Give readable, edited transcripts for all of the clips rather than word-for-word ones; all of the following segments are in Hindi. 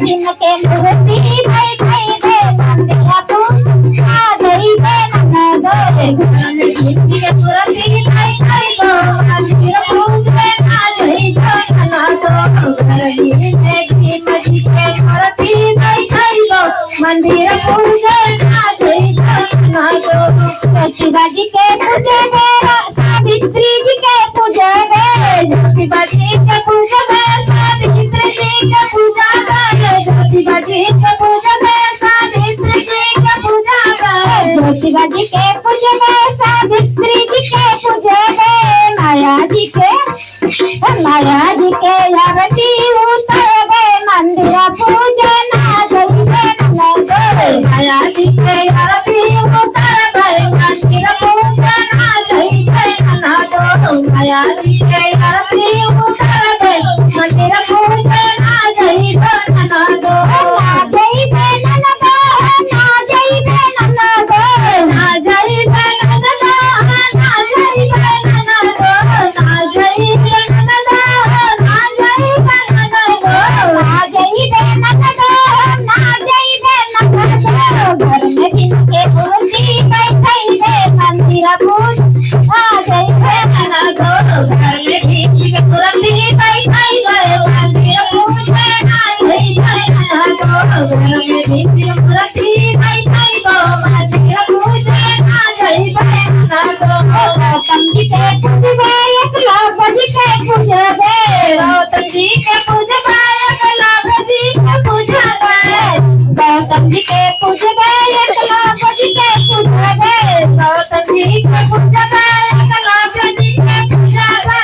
दिन के मूर्ति बैठाई दे मंदिरा पूजा गई दे ननदो रे घर में भिंडी के मूर्ति बैठाई दो मंदिरा पूजा गई दे ननदो घर में भिंडी मजी के मूर्ति बैठाई दो मंदिरा पूजा गई दे ननदो ज्योतिबा जी के पूजे गे सावित्री जी के पूजे गे ज्योतिबा जी के पूजे गे सावित्री जी के पूजा गे ज्योतिबा जी के पूजे गे सावित्री जी के पूजा गे ज्योतिबा जी के पूजे गे सावित्री जी के पूजे गे माया जी के आरती उतर गे मंदिरा पूजा ना गई गे ननदो माया जी के आरती उतर गे मंदिरा पूजा ना गई गे ननदो माया जी के आरती उतर गे मंदिरा पूजा ना गई गे ननदो ना गई गे ननदो ना गई गे ननदो ना गई गे ननदो ना गई गे ननदो ना गई गे ननदो ना गई गे ननदो ना गई गे ननदो ना गई गे ननदो घर में किसके मूर्ति बैठाई दे मंदिरा पूजा गई गे ननदो घर में किसके मूर्ति बैठाई दे मंदिरा पूजा गई गे ननदो घर में किसके मूर्ति बैठाई दो मंदिरा पूजा गई गे ननदो गौतम जी के पूजबे एकलव्य जी के पूजबे गौतम जी के पूजबे एकलव्य जी के पूजबे गौतम जी के पूजबे एकलव्य जी के पूजबे गौतम जी के पूजबे एकलव्य जी के पूजबे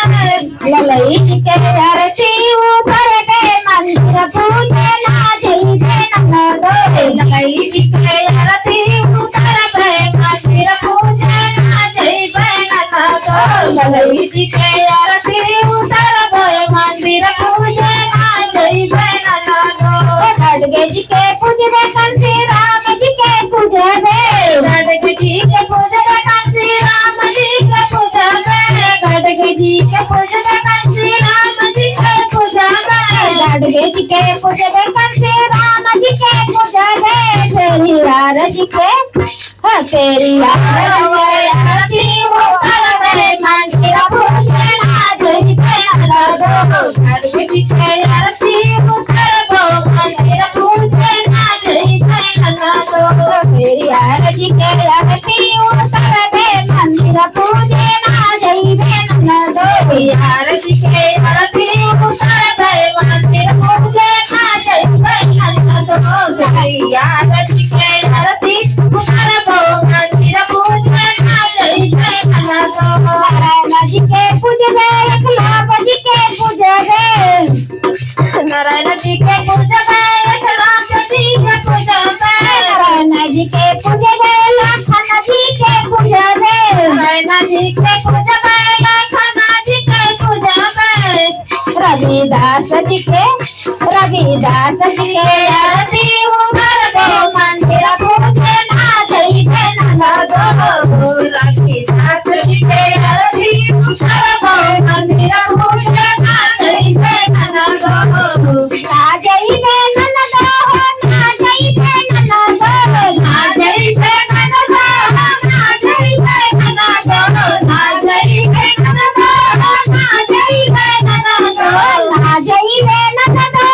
ललई जी के आरती उतर गे मंदिरा पूजा ना गई गे ननदो ललई जी के आरती उतर गे मंदिरा पूजा ना गई गे ननदो ललई जी के आरती उतर गे मंदिरा पूजा ना गई गे ननदो खड़गे जी के पूजबे कंसी राम जी के पूजबे खड़गे जी के पूजबे कंसी राम जी के पूजबे खड़गे जी के पूजबे कंसी राम जी के पूजबे खड़गे जी के पूजबे कंसी राम जी के पूजबे तेरी आरती के तेरी आरती हो करबे मंदिरा पूजा ना गई गे ननदो खड़गे जी के आरती हो करबो मंदिरा पूजा ना गई गे ननदो तेरी आरती के आरती हो करबे मंदिरा पूजा ना गई गे ननदो आरती के आरती हो करबे मंदिरा पूजा ना गई गे ननदो आरती के आरती हो करबो मंदिरा पूजा ना गई गे ननदो नारायण जी के पूजबे एकलव्य जी के पूजबे नारायण जी के पूजबे एकलव्य जी के पूजबे नारायण जी के पूजबे लखन जी के पूजबे नारायण जी के पूजबे लखन जी के पूजबे रविदास जी के आरती उतर मंदिरा पूजा ना गई गे ननदो रविदास जी के आरती उतर मंदिरा पूजा ना गई गे ननदो ना गई गे ननदो ना गई गे ननदो ना गई गे ननदो ना गई गे ननदो ना गई गे ननदो ना गई गे ननदो ना गई गे ननदो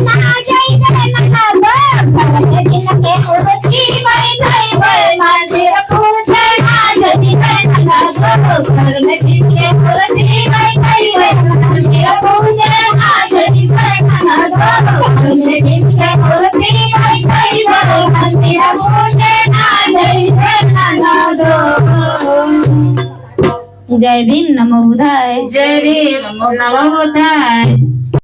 ना गई गे ननदो घर में दिन के मूर्ति बैठाई दे मंदिरा पूजा ना गई गे ननदो घर में दिन के मूर्ति बैठाई दे मंदिरा पूजा ना गई गे ननदो घर में दिन के मूर्ति बैठाई दे मंदिरा पूजा ना गई गे ननदो। जय भीम नमो बुद्धाय। जय भीम नमो बुद्धाय।